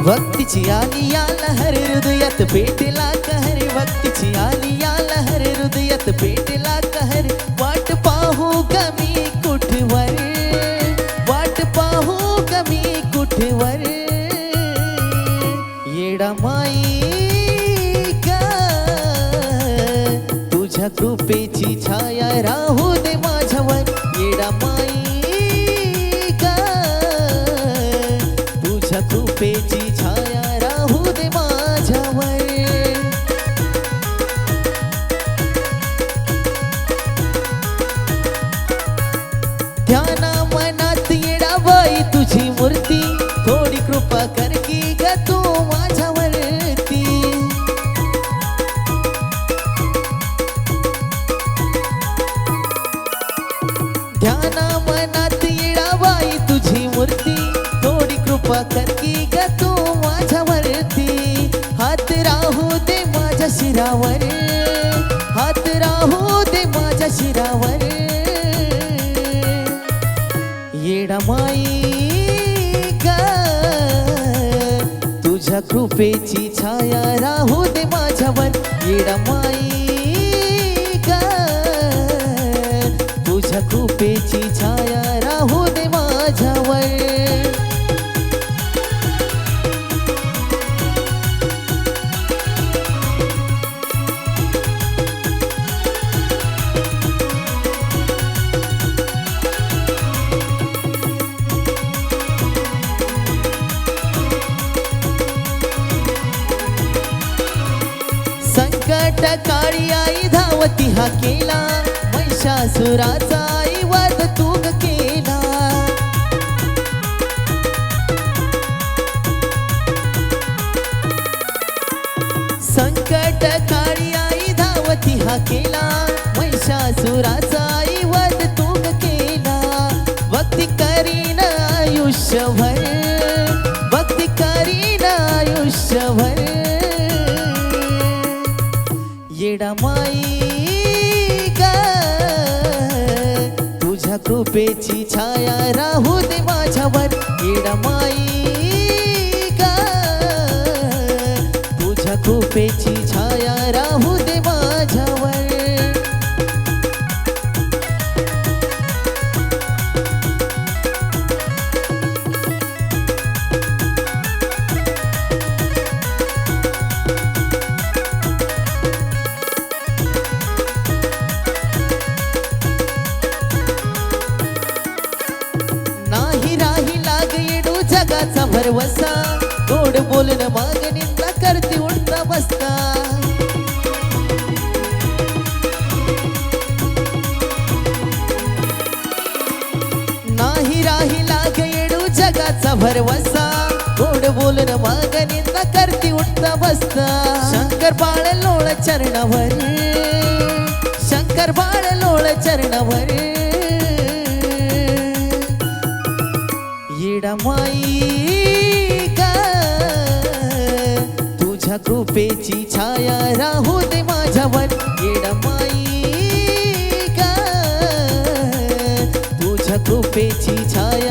भक्तीची आली या लहर हृदयात पेटला कहर भक्तीची आली या लहर हृदयात पेटला कहर वाट पाहू कमी कुठवर वाट पाहू कमी कुठवर येडा माई ग तुझ्या कृपेची छाया राहू दे माझ्यावर येडा माई ग तुझ्या कृपेची छाया राहू दे माझ्यावर ध्याना मनात येडाबाई तुझी मूर्ती थोडी कृपा कर की ग तू माझ्यावरती ध्याना मनात येडाबाई तुझी मूर्ती थोडी कृपा कर की ग तू माझ्यावरती हात राहू दे माझ्या शिरावर हात राहू दे माझ्या शिरावर येडा माई ग तुझ्या कृपेची छाया राहू दे माझ्यावर येडा माई ग तुझ्या कृपेची छाया राहू दे माझ्यावर संकट काळी आई धावती हा केला महिषासुराचा आई वध तू ग केला संकट काळी आई धावती हा केला महिषासुराचा आई वध तू ग केला भक्ती करीन आयुष्यभर भक्ती करीन आयुष्यभर येडा माई ग तुझ्या कृपेची छाया राहू दे माझ्यावर येडा माई ग तुझ्या कृपेची छाया राहू दे माझ्यावर जगाचा भरवसा गोड बोलून मागणींना करते उठता बसता नाही राहिला ग येडू जगाचा भरवसा गोड बोलून मागणींना करते उठता बसता शंकर बाळ लोळ चरणावर शंकर बाळ लोळ चरणावर येडा माई ग तुझ्या कृपेची छाया राहू दे माझ्यावर येडा माई ग तुझ्या कृपेची छाया